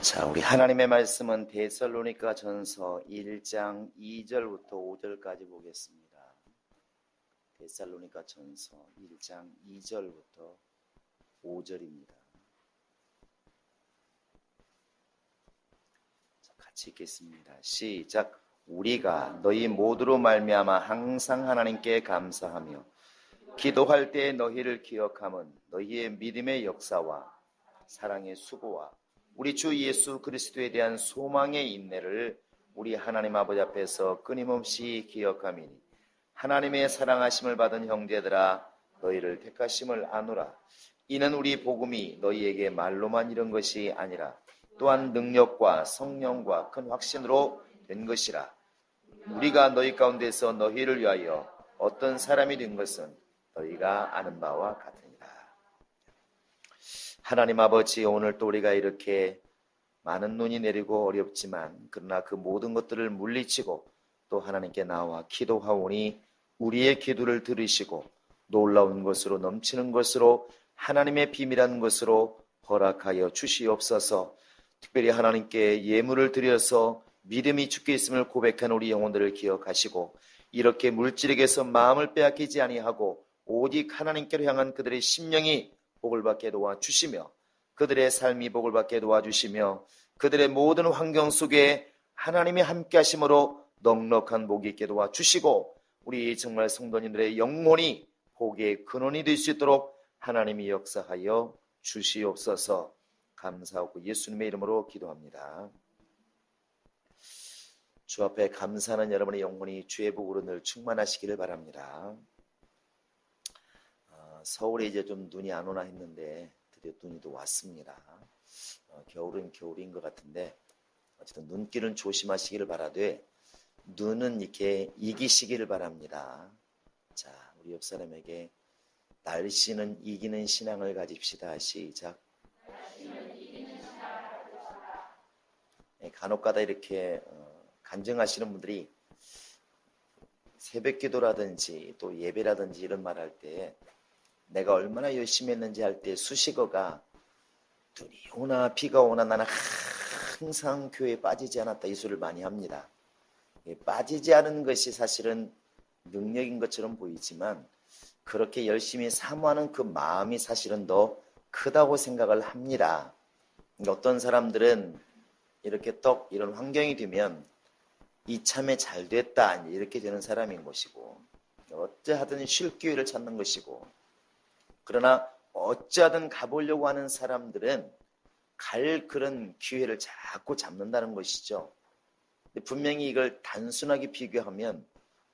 자, 우리 하나님의 말씀은 데살로니가 전서 1장 2절부터 5절까지 보겠습니다. 데살로니가 전서 1장 2절부터 5절입니다. 자, 같이 읽겠습니다. 시작. 우리가 너희 모두로 말미암아 항상 하나님께 감사하며 기도할 때 너희를 기억함은 너희의 믿음의 역사와 사랑의 수고와 우리 주 예수 그리스도에 대한 소망의 인내를 우리 하나님 아버지 앞에서 끊임없이 기억함이니 하나님의 사랑하심을 받은 형제들아 너희를 택하심을 아노라. 이는 우리 복음이 너희에게 말로만 이른 것이 아니라 또한 능력과 성령과 큰 확신으로 된 것이라. 우리가 너희 가운데서 너희를 위하여 어떤 사람이 된 것은 너희가 아는 바와 같으니라. 하나님 아버지, 오늘 또 우리가 이렇게 많은 눈이 내리고 어렵지만 그러나 그 모든 것들을 물리치고 또 하나님께 나와 기도하오니 우리의 기도를 들으시고 놀라운 것으로 넘치는 것으로 하나님의 비밀한 것으로 허락하여 주시옵소서. 특별히 하나님께 예물을 드려서 믿음이 주께 있음을 고백한 우리 영혼들을 기억하시고 이렇게 물질에게서 마음을 빼앗기지 아니하고 오직 하나님께로 향한 그들의 심령이 복을 받게 도와주시며 그들의 삶이 복을 받게 도와주시며 그들의 모든 환경 속에 하나님이 함께 하심으로 넉넉한 복이 있게 도와주시고 우리 정말 성도님들의 영혼이 복의 근원이 될 수 있도록 하나님이 역사하여 주시옵소서. 감사하고 예수님의 이름으로 기도합니다. 주 앞에 감사하는 여러분의 영혼이 주의 복으로 늘 충만하시기를 바랍니다. 서울에 이제 좀 눈이 안 오나 했는데 드디어 눈이 또 왔습니다. 겨울은 겨울인 것 같은데 어쨌든 눈길은 조심하시기를 바라되 눈은 이렇게 이기시기를 바랍니다. 자, 우리 옆 사람에게 날씨는 이기는 신앙을 가집시다. 시작. 간혹가다 이렇게 간증하시는 분들이 새벽 기도라든지 또 예배라든지 이런 말 할 때 내가 얼마나 열심히 했는지 할 때 수식어가 눈이 오나 비가 오나 나는 항상 교회에 빠지지 않았다 이 소리를 많이 합니다. 빠지지 않은 것이 사실은 능력인 것처럼 보이지만 그렇게 열심히 사모하는 그 마음이 사실은 더 크다고 생각을 합니다. 어떤 사람들은 이렇게 떡 이런 환경이 되면 이참에 잘 됐다 이렇게 되는 사람인 것이고 어찌하든 쉴 기회를 찾는 것이고 그러나 어찌하든 가보려고 하는 사람들은 갈 그런 기회를 자꾸 잡는다는 것이죠. 분명히 이걸 단순하게 비교하면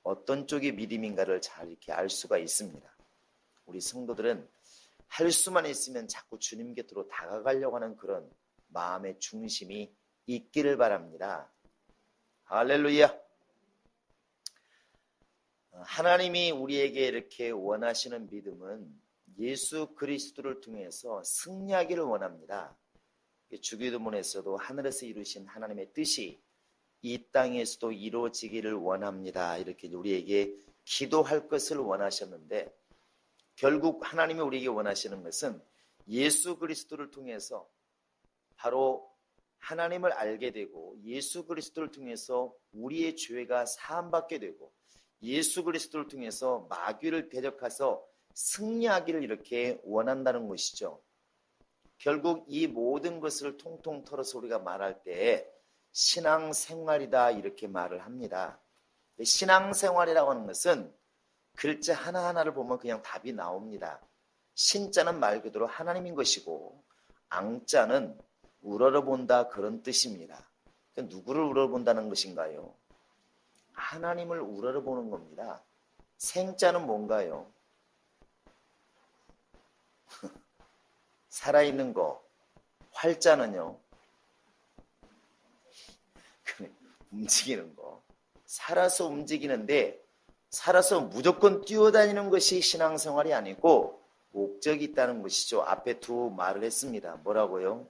어떤 쪽이 믿음인가를 잘 이렇게 알 수가 있습니다. 우리 성도들은 할 수만 있으면 자꾸 주님 곁으로 다가가려고 하는 그런 마음의 중심이 있기를 바랍니다. 할렐루야. 하나님이 우리에게 이렇게 원하시는 믿음은 예수 그리스도를 통해서 승리하기를 원합니다. 주기도문에서도 하늘에서 이루신 하나님의 뜻이 이 땅에서도 이루어지기를 원합니다. 이렇게 우리에게 기도할 것을 원하셨는데 결국 하나님이 우리에게 원하시는 것은 예수 그리스도를 통해서 바로 하나님을 알게 되고 예수 그리스도를 통해서 우리의 죄가 사함받게 되고 예수 그리스도를 통해서 마귀를 대적해서 승리하기를 이렇게 원한다는 것이죠. 결국 이 모든 것을 통통 털어서 우리가 말할 때 신앙생활이다 이렇게 말을 합니다. 신앙생활이라고 하는 것은 글자 하나하나를 보면 그냥 답이 나옵니다. 신자는 말 그대로 하나님인 것이고 앙자는 우러러본다 그런 뜻입니다. 그러니까 누구를 우러러본다는 것인가요? 하나님을 우러러보는 겁니다. 생자는 뭔가요? 살아있는 거. 활자는요? 움직이는 거. 살아서 움직이는데 살아서 무조건 뛰어다니는 것이 신앙생활이 아니고 목적이 있다는 것이죠. 앞에 두 말을 했습니다. 뭐라고요?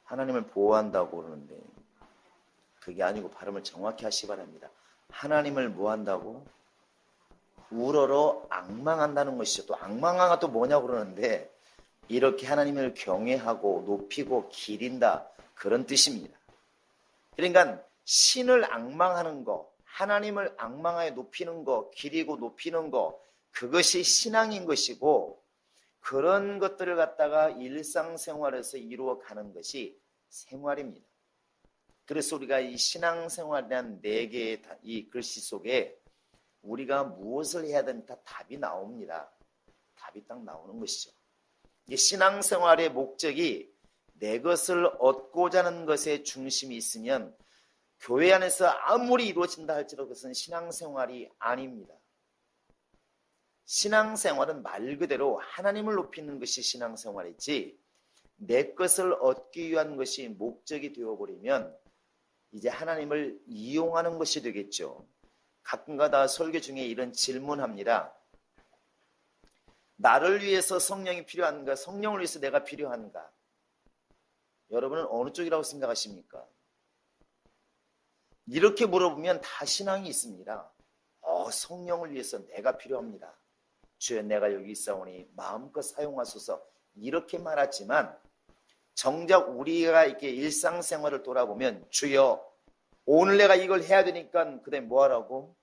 하나님을 보호한다고 그러는데 그게 아니고 발음을 정확히 하시기 바랍니다. 하나님을 뭐 한다고? 우러러 앙망한다는 것이죠. 또 앙망하가 또 뭐냐고 그러는데 이렇게 하나님을 경외하고 높이고 기린다, 그런 뜻입니다. 그러니까 신을 앙망하는 거, 하나님을 앙망하여 높이는 거, 기리고 높이는 거, 그것이 신앙인 것이고, 그런 것들을 갖다가 일상생활에서 이루어가는 것이 생활입니다. 그래서 우리가 이 신앙생활이라는 4개의 이 글씨 속에 우리가 무엇을 해야 되는가 답이 나옵니다. 답이 딱 나오는 것이죠. 이 신앙생활의 목적이 내 것을 얻고자 하는 것에 중심이 있으면 교회 안에서 아무리 이루어진다 할지라도 그것은 신앙생활이 아닙니다. 신앙생활은 말 그대로 하나님을 높이는 것이 신앙생활이지, 내 것을 얻기 위한 것이 목적이 되어버리면 이제 하나님을 이용하는 것이 되겠죠. 가끔가다 설교 중에 이런 질문합니다. 나를 위해서 성령이 필요한가? 성령을 위해서 내가 필요한가? 여러분은 어느 쪽이라고 생각하십니까? 이렇게 물어보면 다 신앙이 있습니다. 성령을 위해서 내가 필요합니다. 주여, 내가 여기 있사오니 마음껏 사용하소서, 이렇게 말하지만 정작 우리가 이렇게 일상생활을 돌아보면, 주여 오늘 내가 이걸 해야 되니까 그래 뭐하라고?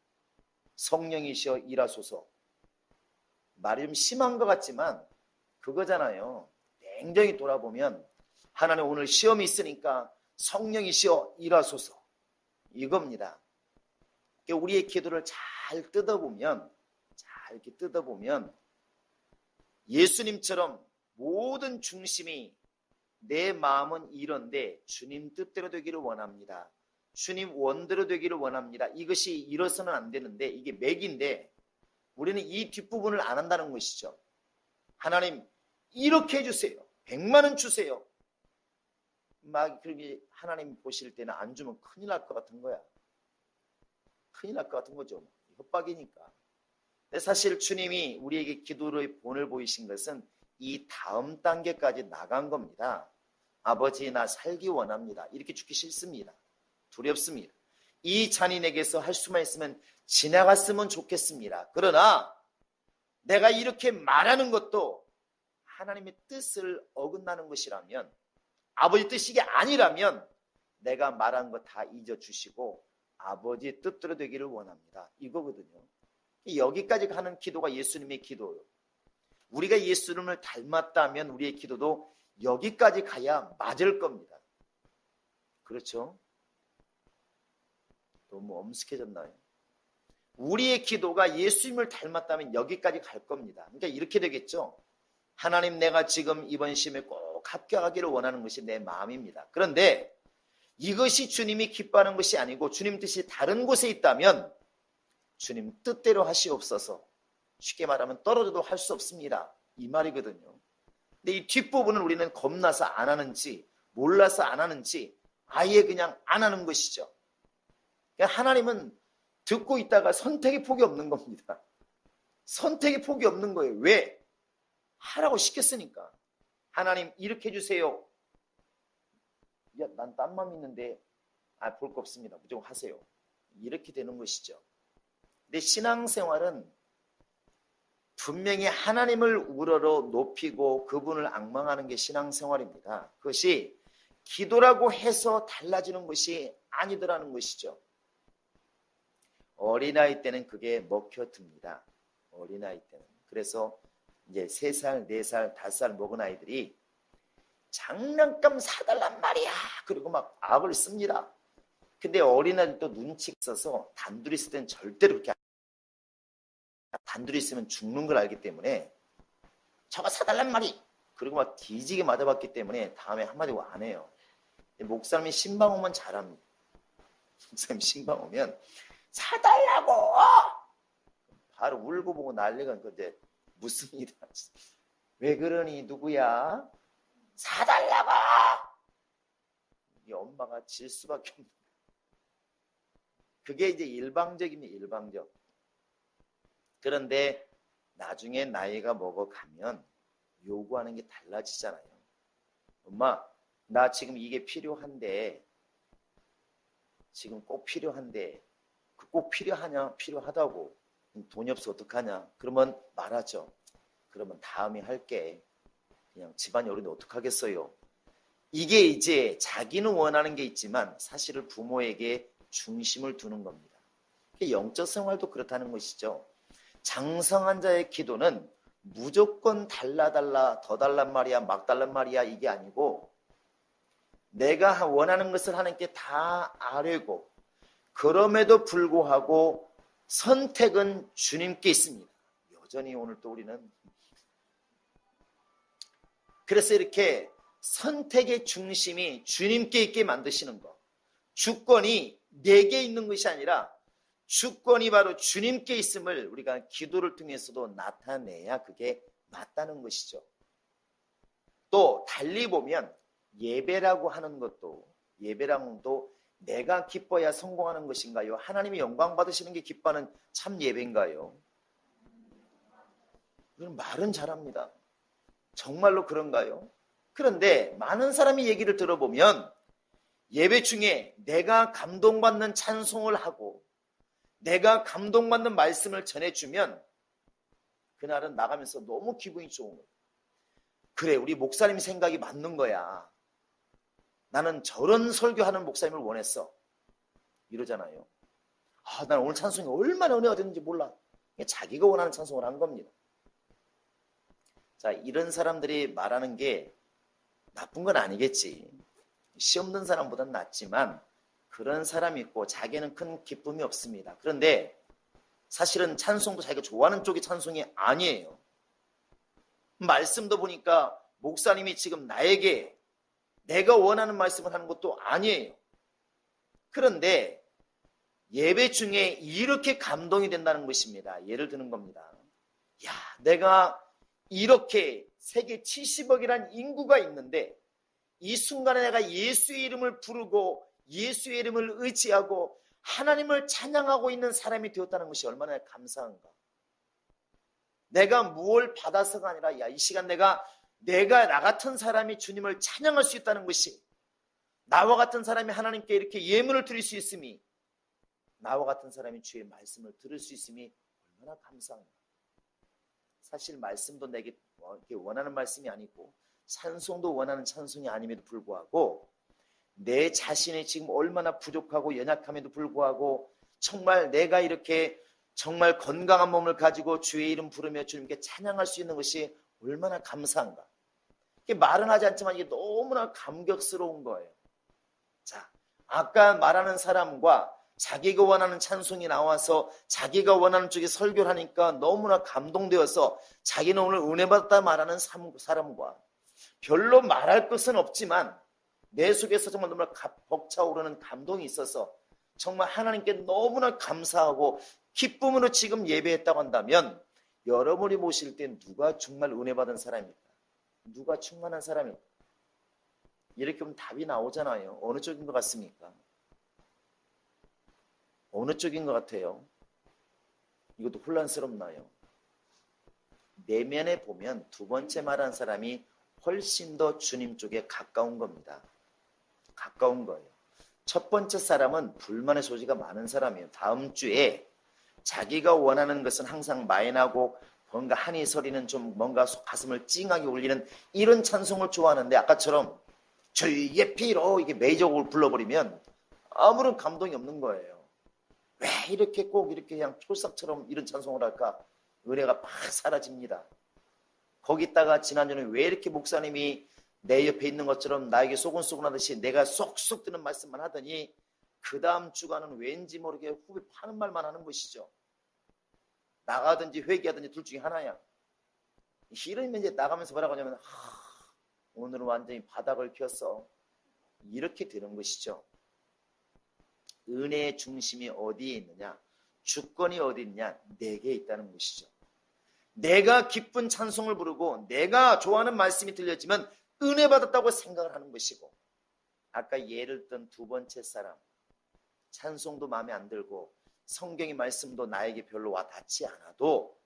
성령이시여 일하소서. 말이 좀 심한 것 같지만 그거잖아요. 냉정히 돌아보면 하나님 오늘 시험이 있으니까 성령이시여 일하소서, 이겁니다. 우리의 기도를 잘 뜯어보면, 이렇게 뜯어보면 예수님처럼 모든 중심이 내 마음은 이런데 주님 뜻대로 되기를 원합니다. 주님 원대로 되기를 원합니다. 이것이 이뤄서는 안 되는데 이게 맥인데 우리는 이 뒷부분을 안 한다는 것이죠. 하나님 이렇게 해주세요. 100만 원 주세요. 막 그렇게 하나님 보실 때는 안 주면 큰일 날 것 같은 거야. 큰일 날 것 같은 거죠. 협박이니까. 근데 사실 주님이 우리에게 기도의 본을 보이신 것은 이 다음 단계까지 나간 겁니다. 아버지 나 살기 원합니다. 이렇게 죽기 싫습니다. 두렵습니다. 이 잔인에게서 할 수만 있으면 지나갔으면 좋겠습니다. 그러나 내가 이렇게 말하는 것도 하나님의 뜻을 어긋나는 것이라면, 아버지 뜻이 아니라면 내가 말한 거 다 잊어주시고 아버지의 뜻대로 되기를 원합니다. 이거거든요. 여기까지 가는 기도가 예수님의 기도예요. 우리가 예수님을 닮았다면 우리의 기도도 여기까지 가야 맞을 겁니다. 그렇죠? 너무 엄숙해졌나요? 우리의 기도가 예수님을 닮았다면 여기까지 갈 겁니다. 그러니까 이렇게 되겠죠. 하나님 내가 지금 이번 시험에 꼭 합격하기를 원하는 것이 내 마음입니다. 그런데 이것이 주님이 기뻐하는 것이 아니고 주님 뜻이 다른 곳에 있다면 주님 뜻대로 하시옵소서. 쉽게 말하면 떨어져도 할 수 없습니다. 이 말이거든요. 근데 이 뒷부분은 우리는 겁나서 안 하는지 몰라서 안 하는지 아예 그냥 안 하는 것이죠. 그러니까 하나님은 듣고 있다가 선택의 폭이 없는 겁니다. 선택의 폭이 없는 거예요. 왜? 하라고 시켰으니까. 하나님 이렇게 해주세요. 야, 난 딴 마음 있는데 볼 거 없습니다. 무조건 하세요. 이렇게 되는 것이죠. 근데 신앙생활은 분명히 하나님을 우러러 높이고 그분을 앙망하는 게 신앙생활입니다. 그것이 기도라고 해서 달라지는 것이 아니더라는 것이죠. 어린아이 때는 그게 먹혀듭니다. 어린아이 때는. 그래서 이제 3살, 4살, 5살 먹은 아이들이 장난감 사달란 말이야. 그리고 막 악을 씁니다. 근데 어린아이들도 눈치가 있어서 단둘이 있을 때는 절대로 그렇게 단둘이 있으면 죽는 걸 알기 때문에 저거 사달란 말이. 그리고 막 뒤지게 맞아봤기 때문에 다음에 한마디 안 해요. 목사님이 신방 오면 잘합니다. 목사님 신방 오면 사달라고 바로 울고 보고 난리가 이제 무슨 일이야. 왜 그러니 누구야? 사달라고. 이 엄마가 질 수밖에 없는. 그게 이제 일방적입니다. 일방적. 그런데 나중에 나이가 먹어가면 요구하는 게 달라지잖아요. 엄마 나 지금 이게 필요한데 지금 꼭 필요한데 꼭 필요하냐? 필요하다고. 돈이 없어 어떡하냐? 그러면 말하죠. 그러면 다음에 할게. 그냥 집안이 어른데 어떡하겠어요. 이게 이제 자기는 원하는 게 있지만 사실은 부모에게 중심을 두는 겁니다. 영적 생활도 그렇다는 것이죠. 장성한 자의 기도는 무조건 달라 더 달란 말이야 막 달란 말이야 이게 아니고 내가 원하는 것을 하나님께 다 아뢰고 그럼에도 불구하고 선택은 주님께 있습니다. 여전히 오늘 또 우리는 그래서 이렇게 선택의 중심이 주님께 있게 만드시는 것. 주권이 내게 있는 것이 아니라 주권이 바로 주님께 있음을 우리가 기도를 통해서도 나타내야 그게 맞다는 것이죠. 또 달리 보면 예배라고 하는 것도 예배랑도 내가 기뻐야 성공하는 것인가요? 하나님이 영광 받으시는 게 기뻐하는 참 예배인가요? 말은 잘합니다. 정말로 그런가요? 그런데 많은 사람이 얘기를 들어보면 예배 중에 내가 감동받는 찬송을 하고 내가 감동받는 말씀을 전해주면 그날은 나가면서 너무 기분이 좋은 거예요. 그래, 우리 목사님 생각이 맞는 거야. 나는 저런 설교하는 목사님을 원했어. 이러잖아요. 난 오늘 찬송이 얼마나 은혜가 됐는지 몰라. 자기가 원하는 찬송을 한 겁니다. 자, 이런 사람들이 말하는 게 나쁜 건 아니겠지. 시 없는 사람보다는 낫지만 그런 사람이 있고 자기는 큰 기쁨이 없습니다. 그런데 사실은 찬송도 자기가 좋아하는 쪽의 찬송이 아니에요. 말씀도 보니까 목사님이 지금 나에게 내가 원하는 말씀을 하는 것도 아니에요. 그런데 예배 중에 이렇게 감동이 된다는 것입니다. 예를 드는 겁니다. 야, 내가 이렇게 세계 70억이라는 인구가 있는데 이 순간에 내가 예수의 이름을 부르고 예수의 이름을 의지하고 하나님을 찬양하고 있는 사람이 되었다는 것이 얼마나 감사한가. 내가 무엇을 받아서가 아니라 이 시간 내가 나 같은 사람이 주님을 찬양할 수 있다는 것이 나와 같은 사람이 하나님께 이렇게 예물을 드릴 수 있음이 나와 같은 사람이 주의 말씀을 들을 수 있음이 얼마나 감사한가. 사실 말씀도 내게 원하는 말씀이 아니고 찬송도 원하는 찬송이 아님에도 불구하고 내 자신이 지금 얼마나 부족하고 연약함에도 불구하고 정말 내가 이렇게 정말 건강한 몸을 가지고 주의 이름 부르며 주님께 찬양할 수 있는 것이 얼마나 감사한가. 이게 말은 하지 않지만 이게 너무나 감격스러운 거예요. 자, 아까 말하는 사람과 자기가 원하는 찬송이 나와서 자기가 원하는 쪽에 설교를 하니까 너무나 감동되어서 자기는 오늘 은혜 받았다 말하는 사람과 별로 말할 것은 없지만 내 속에서 정말 너무나 벅차오르는 감동이 있어서 정말 하나님께 너무나 감사하고 기쁨으로 지금 예배했다고 한다면 여러분이 보실 때 누가 정말 은혜 받은 사람입니까? 누가 충만한 사람입니까? 이렇게 보면 답이 나오잖아요. 어느 쪽인 것 같습니까? 어느 쪽인 것 같아요? 이것도 혼란스럽나요? 내면에 보면 두 번째 말한 사람이 훨씬 더 주님 쪽에 가까운 겁니다. 가까운 거예요. 첫 번째 사람은 불만의 소지가 많은 사람이에요. 다음 주에 자기가 원하는 것은 항상 마이너하고 뭔가 한이 서리는 좀 뭔가 가슴을 찡하게 울리는 이런 찬송을 좋아하는데 아까처럼 주의 피로 이게 메이저곡을 불러버리면 아무런 감동이 없는 거예요. 왜 이렇게 꼭 이렇게 그냥 촐싹처럼 이런 찬송을 할까? 은혜가 팍 사라집니다. 거기다가 지난주에 왜 이렇게 목사님이 내 옆에 있는 것처럼 나에게 소곤소곤 하듯이 내가 쏙쏙 드는 말씀만 하더니 그 다음 주간은 왠지 모르게 후배 파는 말만 하는 것이죠. 나가든지 회개하든지 둘 중에 하나야. 이러면 이제 나가면서 뭐라고 하냐면 오늘은 완전히 바닥을 켰어. 이렇게 되는 것이죠. 은혜의 중심이 어디에 있느냐? 주권이 어디 있느냐? 내게 있다는 것이죠. 내가 기쁜 찬송을 부르고 내가 좋아하는 말씀이 들려지면 은혜 받았다고 생각을 하는 것이고 아까 예를 든 두 번째 사람 찬송도 마음에 안 들고 성경의 말씀도 나에게 별로 와 닿지 않아도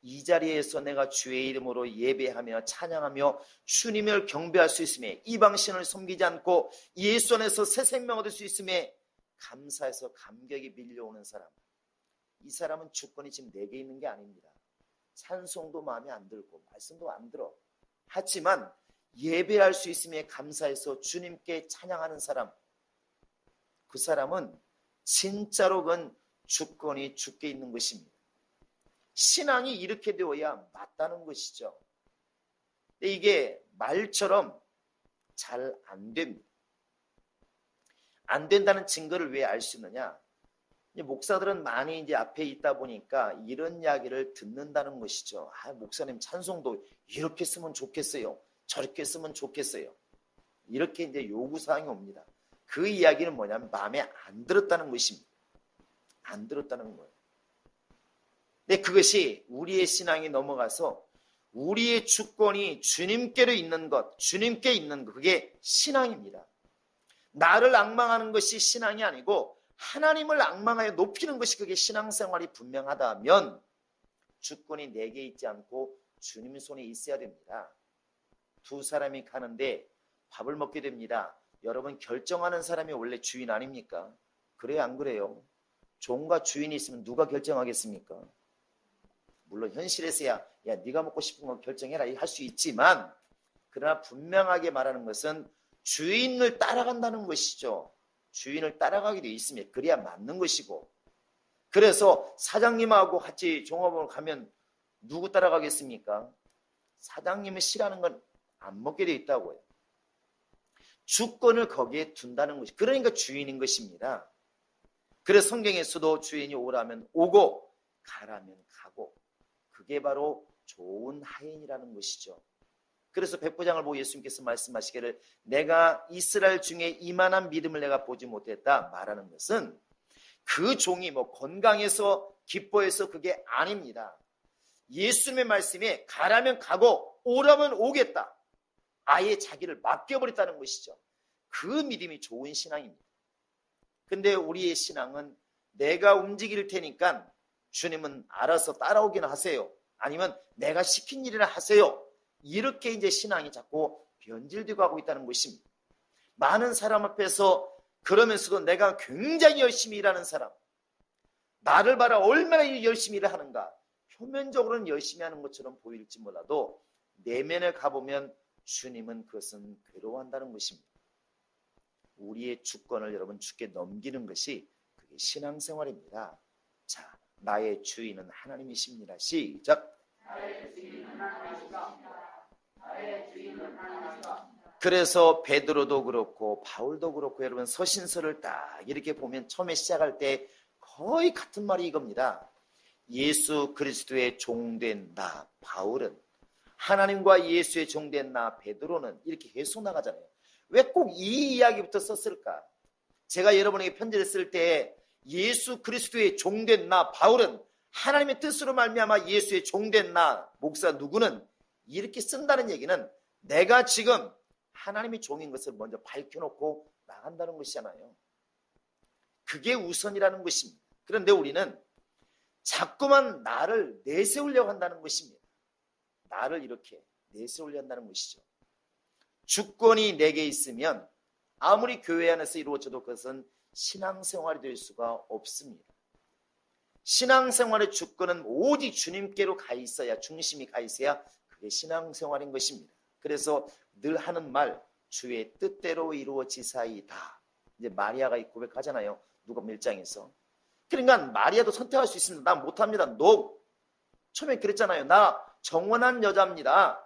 이 자리에서 내가 주의 이름으로 예배하며 찬양하며 주님을 경배할 수 있음에 이방신을 섬기지 않고 예수 안에서 새 생명 얻을 수 있음에 감사해서 감격이 밀려오는 사람, 이 사람은 주권이 지금 내게 있는 게 아닙니다. 찬송도 마음에 안 들고 말씀도 안 들어. 하지만 예배할 수 있음에 감사해서 주님께 찬양하는 사람, 그 사람은 진짜로 그건 주권이 주께 있는 것입니다. 신앙이 이렇게 되어야 맞다는 것이죠. 근데 이게 말처럼 잘 안 됩니다. 안 된다는 증거를 왜 알 수 있느냐? 목사들은 많이 이제 앞에 있다 보니까 이런 이야기를 듣는다는 것이죠. 목사님 찬송도 이렇게 쓰면 좋겠어요. 저렇게 쓰면 좋겠어요. 이렇게 이제 요구사항이 옵니다. 그 이야기는 뭐냐면 마음에 안 들었다는 것입니다. 안 들었다는 거예요. 근데 그것이 우리의 신앙이 넘어가서 우리의 주권이 주님께로 있는 것, 주님께 있는 것, 그게 신앙입니다. 나를 앙망하는 것이 신앙이 아니고 하나님을 앙망하여 높이는 것이 그게 신앙생활이 분명하다면 주권이 내게 있지 않고 주님 손에 있어야 됩니다. 두 사람이 가는데 밥을 먹게 됩니다. 여러분, 결정하는 사람이 원래 주인 아닙니까? 그래요, 안 그래요? 종과 주인이 있으면 누가 결정하겠습니까? 물론 현실에서야 네가 먹고 싶은 거 결정해라 할 수 있지만, 그러나 분명하게 말하는 것은 주인을 따라간다는 것이죠. 주인을 따라가게 돼 있으면 그래야 맞는 것이고, 그래서 사장님하고 같이 종업원을 가면 누구 따라가겠습니까? 사장님을 싫어하는 건 안 먹게 돼 있다고요. 주권을 거기에 둔다는 것이, 그러니까 주인인 것입니다. 그래서 성경에서도 주인이 오라면 오고 가라면 가고, 그게 바로 좋은 하인이라는 것이죠. 그래서 백부장을 보고 예수님께서 말씀하시기를 내가 이스라엘 중에 이만한 믿음을 내가 보지 못했다 말하는 것은 그 종이 건강해서 기뻐해서 그게 아닙니다. 예수님의 말씀에 가라면 가고 오라면 오겠다. 아예 자기를 맡겨버렸다는 것이죠. 그 믿음이 좋은 신앙입니다. 근데 우리의 신앙은 내가 움직일 테니까 주님은 알아서 따라오기는 하세요. 아니면 내가 시킨 일이나 하세요. 이렇게 이제 신앙이 자꾸 변질되고 하고 있다는 것입니다. 많은 사람 앞에서 그러면서도 내가 굉장히 열심히 일하는 사람, 나를 봐라 얼마나 열심히 일을 하는가, 표면적으로는 열심히 하는 것처럼 보일지 몰라도 내면에 가보면 주님은 그것은 괴로워한다는 것입니다. 우리의 주권을 여러분 주께 넘기는 것이 그게 신앙생활입니다. 자, 나의 주인은 하나님이십니다. 시작. 나의 주인은 하나님이십니다. 나의 주인은 하나님이십니다. 그래서 베드로도 그렇고 바울도 그렇고 여러분 서신서를 딱 이렇게 보면 처음에 시작할 때 거의 같은 말이 이겁니다. 예수 그리스도의 종된 나 바울은, 하나님과 예수의 종된 나 베드로는, 이렇게 계속 나가잖아요. 왜 꼭 이 이야기부터 썼을까? 제가 여러분에게 편지를 쓸 때 예수 그리스도의 종된 나 바울은, 하나님의 뜻으로 말미암아 예수의 종된 나 목사 누구는, 이렇게 쓴다는 얘기는 내가 지금 하나님의 종인 것을 먼저 밝혀놓고 나간다는 것이잖아요. 그게 우선이라는 것입니다. 그런데 우리는 자꾸만 나를 내세우려고 한다는 것입니다. 나를 이렇게 내세우려고 한다는 것이죠. 주권이 내게 있으면 아무리 교회 안에서 이루어져도 그것은 신앙생활이 될 수가 없습니다. 신앙생활의 주권은 오직 주님께로 가 있어야, 중심이 가 있어야 그게 신앙생활인 것입니다. 그래서 늘 하는 말, 주의 뜻대로 이루어지사이다. 이제 마리아가 고백하잖아요. 누가복음 1장에서. 그러니까 마리아도 선택할 수 있습니다. 나 못합니다. No. 처음에 그랬잖아요. 나 정원한 여자입니다.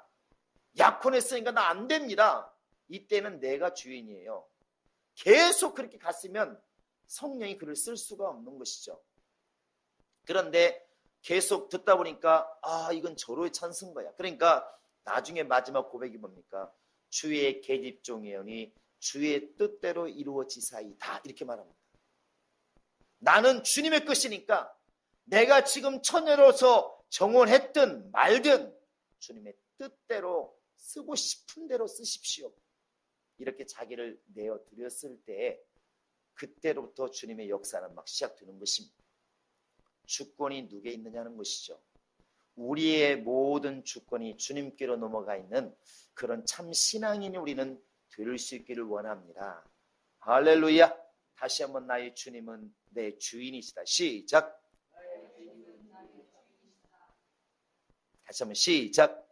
약혼했으니까 나 안 됩니다. 이때는 내가 주인이에요. 계속 그렇게 갔으면 성령이 그를 쓸 수가 없는 것이죠. 그런데 계속 듣다 보니까 이건 절호의 찬스인 거야. 그러니까 나중에 마지막 고백이 뭡니까? 주의 계집종이오니 주의 뜻대로 이루어지사이다. 이렇게 말합니다. 나는 주님의 것이니까 내가 지금 처녀로서 정혼했든 말든 주님의 뜻대로 쓰고 싶은 대로 쓰십시오. 이렇게 자기를 내어드렸을 때 그때로부터 주님의 역사는 막 시작되는 것입니다. 주권이 누구에 있느냐는 것이죠. 우리의 모든 주권이 주님께로 넘어가 있는 그런 참 신앙인이 우리는 될 수 있기를 원합니다. 할렐루야. 다시 한번 나의 주님은 내 주인이시다. 시작. 다시 한번 시작.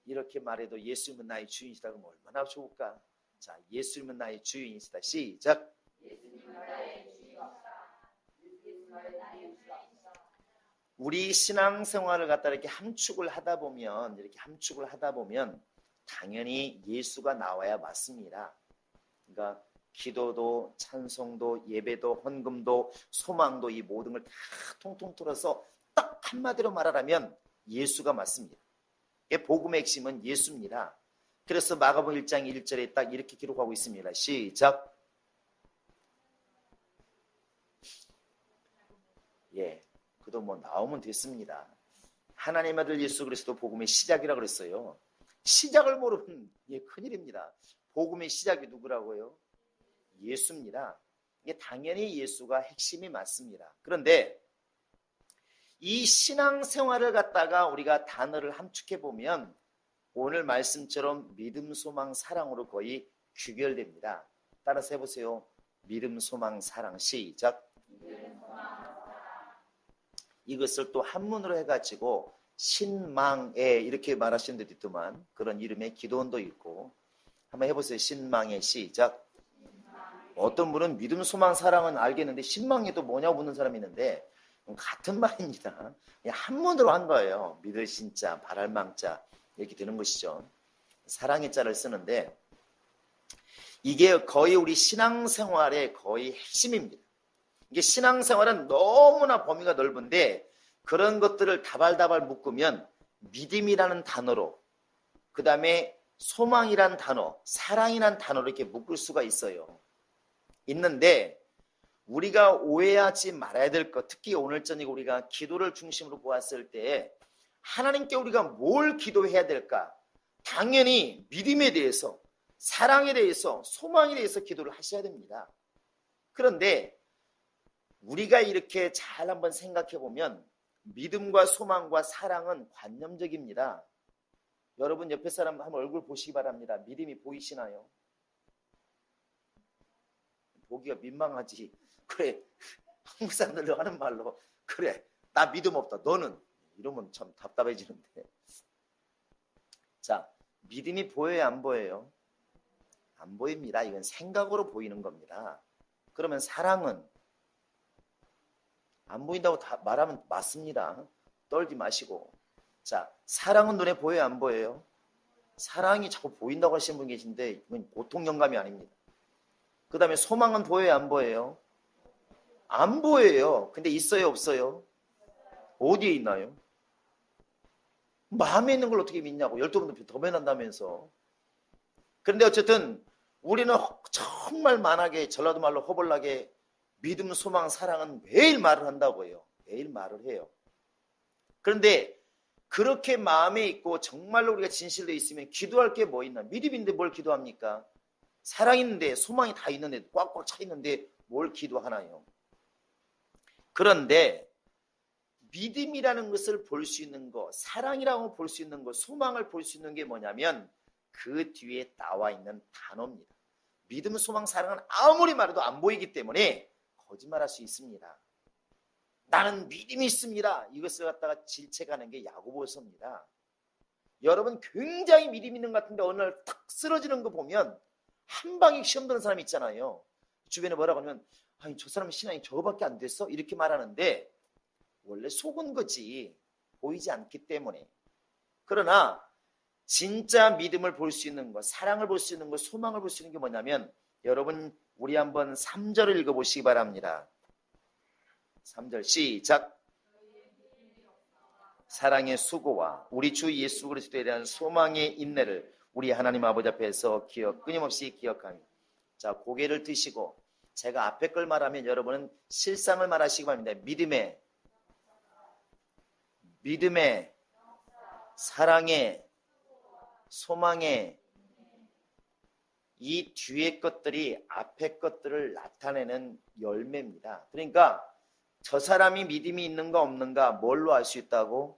이렇게 말해도 예수님은 나의 주인이시다 그러면 얼마나 좋을까? 자, 예수님은 나의 주인이시다. 시작. 우리 신앙생활을 갖다 이렇게 함축을 하다 보면 당연히 예수가 나와야 맞습니다. 그러니까 기도도 찬송도 예배도 헌금도 소망도 이 모든 걸 다 통통 털어서 딱 한마디로 말하라면 예수가 맞습니다. 복음의 핵심은 예수입니다. 그래서 마가복음 1장 1절에 딱 이렇게 기록하고 있습니다. 시작. 그도 뭐 나오면 됐습니다. 하나님 아들 예수 그리스도 복음의 시작이라고 그랬어요. 시작을 모르면 큰일입니다. 복음의 시작이 누구라고요? 예수입니다. 이게 당연히 예수가 핵심이 맞습니다. 그런데 이 신앙생활을 갖다가 우리가 단어를 함축해 보면 오늘 말씀처럼 믿음, 소망, 사랑으로 거의 귀결됩니다. 따라서 해보세요. 믿음, 소망, 사랑. 시작. 이것을 또 한문으로 해가지고 신망에 이렇게 말하시는 데도 있더만 그런 이름의 기도원도 있고 한번 해보세요. 신망에. 시작. 어떤 분은 믿음, 소망, 사랑은 알겠는데 신망이 또 뭐냐고 묻는 사람이 있는데 같은 말입니다. 그냥 한문으로 한 거예요. 믿으신 자, 바랄 망자 이렇게 되는 것이죠. 사랑의 자를 쓰는데 이게 거의 우리 신앙생활의 거의 핵심입니다. 이게 신앙생활은 너무나 범위가 넓은데 그런 것들을 다발다발 묶으면 믿음이라는 단어로 그 다음에 소망이란 단어, 사랑이란 단어로 이렇게 묶을 수가 있는데 우리가 오해하지 말아야 될 것, 특히 오늘 저녁 우리가 기도를 중심으로 보았을 때 하나님께 우리가 뭘 기도해야 될까? 당연히 믿음에 대해서, 사랑에 대해서, 소망에 대해서 기도를 하셔야 됩니다. 그런데 우리가 이렇게 잘 한번 생각해 보면 믿음과 소망과 사랑은 관념적입니다. 여러분 옆에 사람 한번 얼굴 보시기 바랍니다. 믿음이 보이시나요? 보기가 민망하지. 그래, 한국 사람들 하는 말로 그래, 나 믿음 없다. 너는? 이러면 참 답답해지는데. 자, 믿음이 보여요? 안 보여요? 안 보입니다. 이건 생각으로 보이는 겁니다. 그러면 사랑은? 안 보인다고 다 말하면 맞습니다. 떨지 마시고. 자, 사랑은 눈에 보여요? 안 보여요? 사랑이 자꾸 보인다고 하시는 분 계신데 이건 보통 영감이 아닙니다. 그 다음에 소망은 보여요? 안 보여요? 안 보여요. 근데 있어요? 없어요? 어디에 있나요? 마음에 있는 걸 어떻게 믿냐고. 12번 더 변한다면서. 그런데 어쨌든 우리는 정말 만하게 전라도 말로 허벌나게 믿음, 소망, 사랑은 매일 말을 한다고 해요. 매일 말을 해요. 그런데 그렇게 마음에 있고 정말로 우리가 진실로 있으면 기도할 게 뭐 있나? 믿음인데 뭘 기도합니까? 사랑 있는데 소망이 다 있는데 꽉꽉 차 있는데 뭘 기도하나요? 그런데 믿음이라는 것을 볼 수 있는 것, 사랑이라고 볼 수 있는 것, 소망을 볼 수 있는 게 뭐냐면 그 뒤에 나와 있는 단어입니다. 믿음, 소망, 사랑은 아무리 말해도 안 보이기 때문에 거짓말할 수 있습니다. 나는 믿음이 있습니다. 이것을 갖다가 질책하는 게 야고보서입니다. 여러분 굉장히 믿음 있는 것 같은데 어느 날 탁 쓰러지는 거 보면 한 방에 시험 드는 사람 있잖아요. 주변에 뭐라고 하면 아니 저 사람 신앙이 저거밖에 안 됐어? 이렇게 말하는데 원래 속은 거지. 보이지 않기 때문에. 그러나 진짜 믿음을 볼 수 있는 것, 사랑을 볼 수 있는 것, 소망을 볼 수 있는 게 뭐냐면 여러분 우리 한번 3절을 읽어보시기 바랍니다. 3절 시작. 사랑의 수고와 우리 주 예수 그리스도에 대한 소망의 인내를 우리 하나님 아버지 앞에서 끊임없이 기억하며 자 고개를 드시고 제가 앞에 걸 말하면 여러분은 실상을 말하시기 바랍니다. 믿음의 사랑의 소망의 이 뒤에 것들이 앞에 것들을 나타내는 열매입니다. 그러니까 저 사람이 믿음이 있는가 없는가 뭘로 알 수 있다고?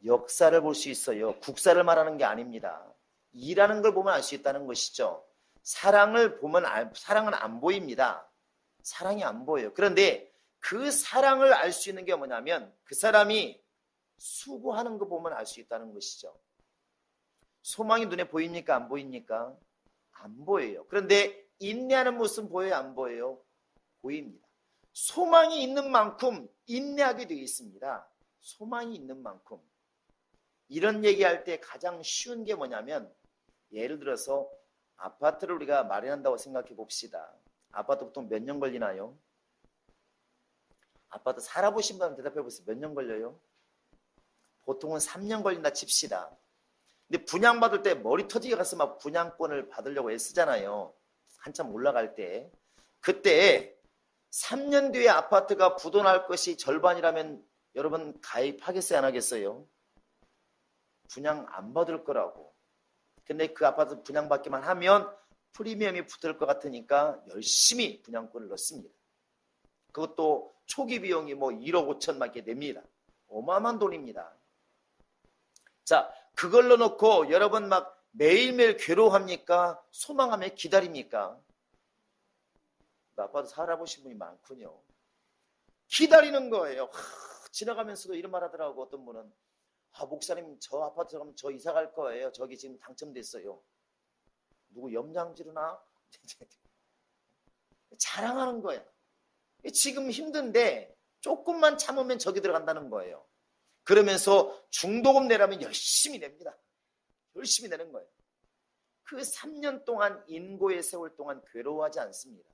역사를 볼 수 있어요. 국사를 말하는 게 아닙니다. 일하는 걸 보면 알 수 있다는 것이죠. 사랑을 보면 사랑은 안 보입니다. 사랑이 안 보여요. 그런데 그 사랑을 알 수 있는 게 뭐냐면 그 사람이 수고하는 거 보면 알 수 있다는 것이죠. 소망이 눈에 보입니까? 안 보입니까? 안 보여요. 그런데 인내하는 모습 보여요? 안 보여요? 보입니다. 소망이 있는 만큼 인내하게 되어 있습니다. 소망이 있는 만큼. 이런 얘기할 때 가장 쉬운 게 뭐냐면, 예를 들어서 아파트를 우리가 마련한다고 생각해 봅시다. 아파트 보통 몇 년 걸리나요? 아파트 살아보신 분 대답해 보세요. 몇 년 걸려요? 보통은 3년 걸린다 칩시다. 근데 분양받을 때 머리 터지게 가서 막 분양권을 받으려고 애쓰잖아요. 한참 올라갈 때. 그때 3년 뒤에 아파트가 부도날 것이 절반이라면 여러분 가입하겠어요? 안 하겠어요? 분양 안 받을 거라고. 근데 그 아파트 분양받기만 하면 프리미엄이 붙을 것 같으니까 열심히 분양권을 넣습니다. 그것도 초기 비용이 뭐 1억 5천만 이렇게 냅니다. 어마어마한 돈입니다. 자, 그걸로 놓고 여러분 막 매일매일 괴로워합니까? 소망하며 기다립니까? 아파트 살아보신 분이 많군요. 기다리는 거예요. 지나가면서도 이런 말 하더라고. 어떤 분은 목사님 저 아파트 가면 저 이사 갈 거예요. 저기 지금 당첨됐어요. 누구 염장지르나? 자랑하는 거예요. 지금 힘든데 조금만 참으면 저기 들어간다는 거예요. 그러면서 중도금 내라면 열심히 냅니다. 열심히 내는 거예요. 그 3년 동안 인고의 세월 동안 괴로워하지 않습니다.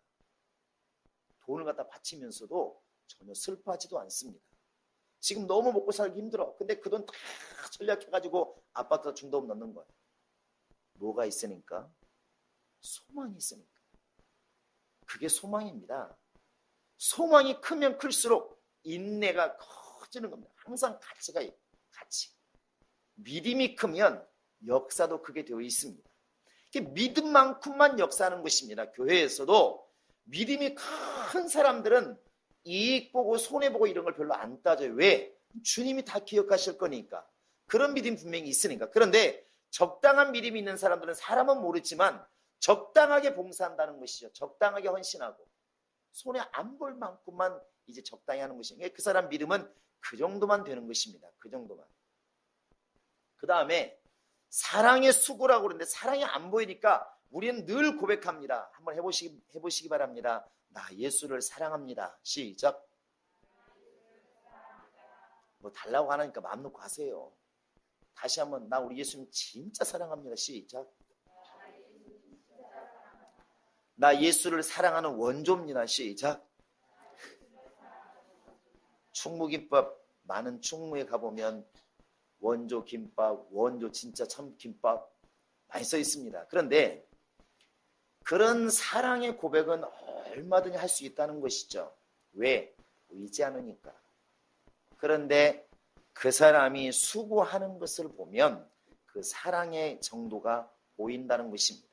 돈을 갖다 바치면서도 전혀 슬퍼하지도 않습니다. 지금 너무 먹고 살기 힘들어. 근데 그 돈 다 전략해가지고 아파트 중도금 넣는 거예요. 뭐가 있으니까? 소망이 있으니까. 그게 소망입니다. 소망이 크면 클수록 인내가 커지는 겁니다. 항상 가치가 있고, 가치. 믿음이 크면 역사도 크게 되어 있습니다. 믿음만큼만 역사하는 것입니다. 교회에서도 믿음이 큰 사람들은 이익 보고 손해보고 이런 걸 별로 안 따져요. 왜? 주님이 다 기억하실 거니까. 그런 믿음 분명히 있으니까. 그런데 적당한 믿음이 있는 사람들은 사람은 모르지만 적당하게 봉사한다는 것이죠. 적당하게 헌신하고 손해 안 볼 만큼만 이제 적당히 하는 것이에요. 그 사람 믿음은 그 정도만 되는 것입니다. 그 정도만. 그 다음에 사랑의 수고라고 그러는데 사랑이 안 보이니까 우리는 늘 고백합니다. 한번 해보시기 바랍니다. 나 예수를 사랑합니다. 시작. 뭐 달라고 하니까 마음 놓고 하세요. 다시 한번 나 우리 예수님 진짜 사랑합니다. 시작. 나 예수를 사랑하는 원조입니다. 시작. 충무김밥 많은 충무에 가보면 원조 김밥, 원조 진짜 참 김밥 많이 써 있습니다. 그런데 그런 사랑의 고백은 얼마든지 할 수 있다는 것이죠. 왜? 보이지 않으니까. 그런데 그 사람이 수고하는 것을 보면 그 사랑의 정도가 보인다는 것입니다.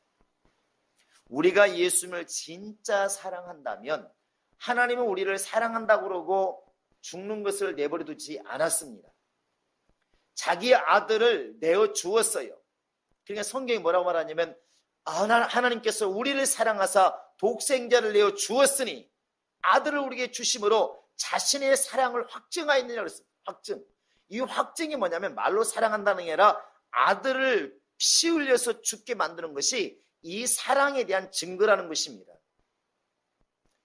우리가 예수님을 진짜 사랑한다면 하나님은 우리를 사랑한다고 그러고 죽는 것을 내버려 두지 않았습니다. 자기의 아들을 내어 주었어요. 그러니까 성경이 뭐라고 말하냐면 하나님께서 우리를 사랑하사 독생자를 내어 주었으니 아들을 우리에게 주심으로 자신의 사랑을 확증하였느냐고 그랬어요. 확증. 이 확증이 뭐냐면 말로 사랑한다는 게 아니라 아들을 피 흘려서 죽게 만드는 것이 이 사랑에 대한 증거라는 것입니다.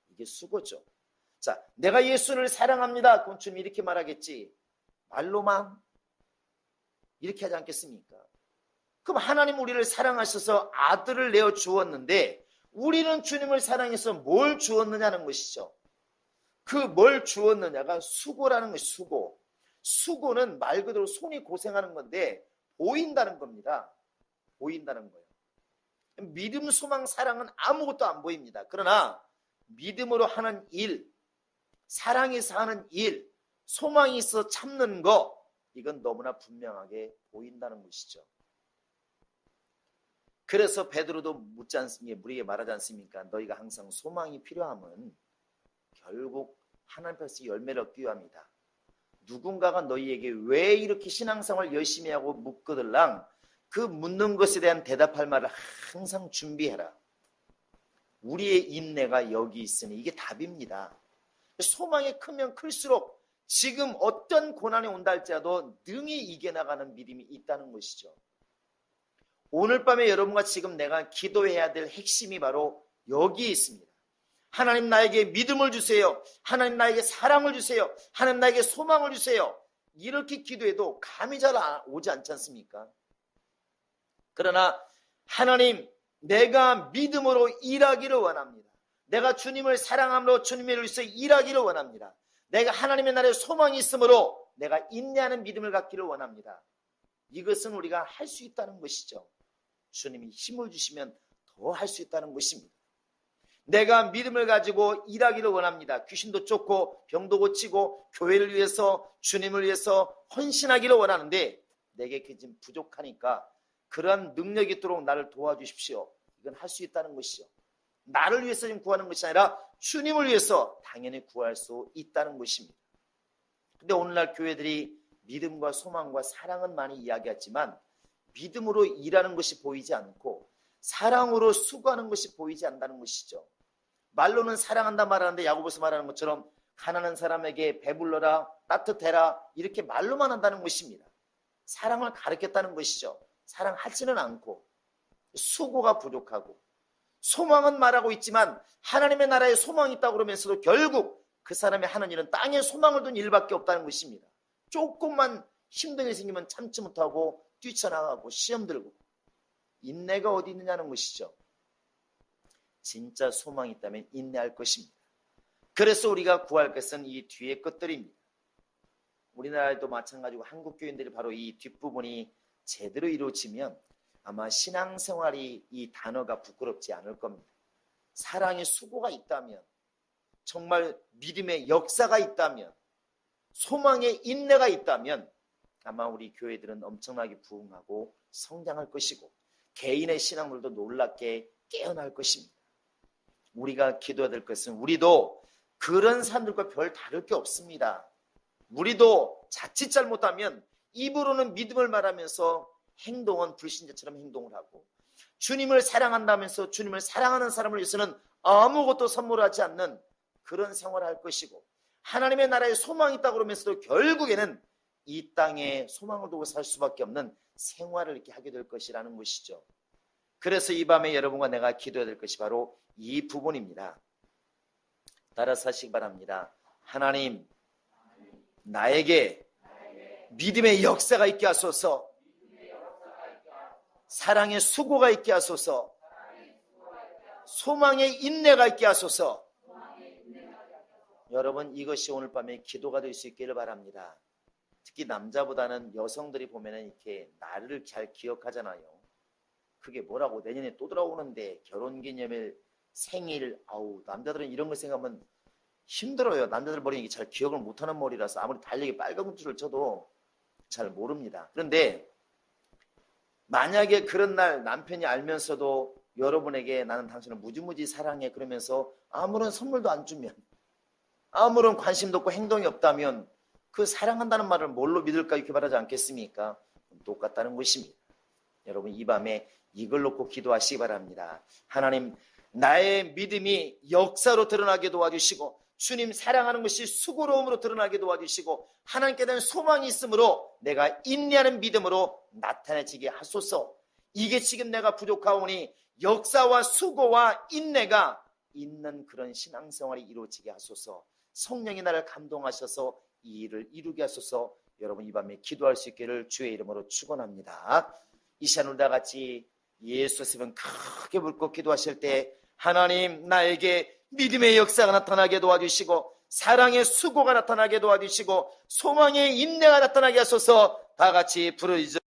이게 수고죠. 자, 내가 예수를 사랑합니다. 그럼 주님 이렇게 말하겠지. 말로만 이렇게 하지 않겠습니까? 그럼 하나님 우리를 사랑하셔서 아들을 내어 주었는데 우리는 주님을 사랑해서 뭘 주었느냐는 것이죠. 그 뭘 주었느냐가 수고라는 것이 수고. 수고는 말 그대로 손이 고생하는 건데 보인다는 겁니다. 보인다는 거예요. 믿음, 소망, 사랑은 아무것도 안 보입니다. 그러나 믿음으로 하는 일, 사랑해서 하는 일, 소망이 있어 참는 거, 이건 너무나 분명하게 보인다는 것이죠. 그래서 베드로도 묻지 않습니까? 우리에게 말하지 않습니까? 너희가 항상 소망이 필요함은 결국 하나님 앞에서 열매를 얻기 위함이다. 누군가가 너희에게 왜 이렇게 신앙생활 열심히 하고 묻거들랑 그 묻는 것에 대한 대답할 말을 항상 준비해라. 우리의 인내가 여기 있으니 이게 답입니다. 소망이 크면 클수록 지금 어떤 고난이 온다 할지라도 능히 이겨나가는 믿음이 있다는 것이죠. 오늘 밤에 여러분과 지금 내가 기도해야 될 핵심이 바로 여기에 있습니다. 하나님 나에게 믿음을 주세요. 하나님 나에게 사랑을 주세요. 하나님 나에게 소망을 주세요. 이렇게 기도해도 감이 잘 오지 않지 않습니까? 그러나 하나님, 내가 믿음으로 일하기를 원합니다. 내가 주님을 사랑함으로 주님을 위해서 일하기를 원합니다. 내가 하나님의 나라에 소망이 있으므로 내가 인내하는 믿음을 갖기를 원합니다. 이것은 우리가 할 수 있다는 것이죠. 주님이 힘을 주시면 더 할 수 있다는 것입니다. 내가 믿음을 가지고 일하기를 원합니다. 귀신도 쫓고 병도 고치고 교회를 위해서 주님을 위해서 헌신하기를 원하는데 내게 그게 좀 부족하니까 그러한 능력이 있도록 나를 도와주십시오. 이건 할 수 있다는 것이죠. 나를 위해서 좀 구하는 것이 아니라 주님을 위해서 당연히 구할 수 있다는 것입니다. 근데 오늘날 교회들이 믿음과 소망과 사랑은 많이 이야기하지만 믿음으로 일하는 것이 보이지 않고 사랑으로 수고하는 것이 보이지 않는다는 것이죠. 말로는 사랑한다 말하는데 야고보서 말하는 것처럼 가난한 사람에게 배불러라, 따뜻해라 이렇게 말로만 한다는 것입니다. 사랑을 가르쳤다는 것이죠. 사랑하지는 않고 수고가 부족하고 소망은 말하고 있지만 하나님의 나라에 소망이 있다고 그러면서도 결국 그 사람이 하는 일은 땅에 소망을 둔 일밖에 없다는 것입니다. 조금만 힘든 일 생기면 참지 못하고 뛰쳐나가고 시험 들고 인내가 어디 있느냐는 것이죠. 진짜 소망이 있다면 인내할 것입니다. 그래서 우리가 구할 것은 이 뒤의 것들입니다. 우리나라에도 마찬가지고 한국 교인들이 바로 이 뒷부분이 제대로 이루어지면 아마 신앙생활이 이 단어가 부끄럽지 않을 겁니다. 사랑의 수고가 있다면, 정말 믿음의 역사가 있다면, 소망의 인내가 있다면 아마 우리 교회들은 엄청나게 부흥하고 성장할 것이고 개인의 신앙들도 놀랍게 깨어날 것입니다. 우리가 기도해야 될 것은 우리도 그런 사람들과 별 다를 게 없습니다. 우리도 자칫 잘못하면 입으로는 믿음을 말하면서 행동은 불신자처럼 행동을 하고 주님을 사랑한다면서 주님을 사랑하는 사람을 위해서는 아무것도 선물하지 않는 그런 생활을 할 것이고 하나님의 나라에 소망이 있다고 그러면서도 결국에는 이 땅에 소망을 두고 살 수밖에 없는 생활을 이렇게 하게 될 것이라는 것이죠. 그래서 이 밤에 여러분과 내가 기도해야 될 것이 바로 이 부분입니다. 따라서 하시기 바랍니다. 하나님, 나에게 믿음의 역사가 있게 하소서. 사랑의 수고가 있게 하소서. 소망의 인내가 있게 하소서. 여러분, 이것이 오늘 밤에 기도가 될 수 있기를 바랍니다. 특히 남자보다는 여성들이 보면은 이렇게 나를 잘 기억하잖아요. 그게 뭐라고 내년에 또 돌아오는데 결혼기념일, 생일, 남자들은 이런 거 생각하면 힘들어요. 남자들 머리는 잘 기억을 못하는 머리라서 아무리 달력에 빨간 줄을 쳐도 잘 모릅니다. 그런데 만약에 그런 날 남편이 알면서도 여러분에게 나는 당신을 무지무지 사랑해 그러면서 아무런 선물도 안 주면 아무런 관심도 없고 행동이 없다면 그 사랑한다는 말을 뭘로 믿을까 이렇게 말하지 않겠습니까? 똑같다는 것입니다. 여러분 이 밤에 이걸 놓고 기도하시기 바랍니다. 하나님 나의 믿음이 역사로 드러나게 도와주시고 주님 사랑하는 것이 수고로움으로 드러나게 도와주시고 하나님께 대한 소망이 있으므로 내가 인내하는 믿음으로 나타내지게 하소서. 이게 지금 내가 부족하오니 역사와 수고와 인내가 있는 그런 신앙생활이 이루어지게 하소서. 성령이 나를 감동하셔서 이 일을 이루게 하소서. 여러분 이 밤에 기도할 수 있기를 주의 이름으로 축원합니다. 이 시간 우리 다 같이 예수 이름 크게 불고 기도하실 때 하나님 나에게 믿음의 역사가 나타나게 도와주시고 사랑의 수고가 나타나게 도와주시고 소망의 인내가 나타나게 하소서. 다 같이 부르짖어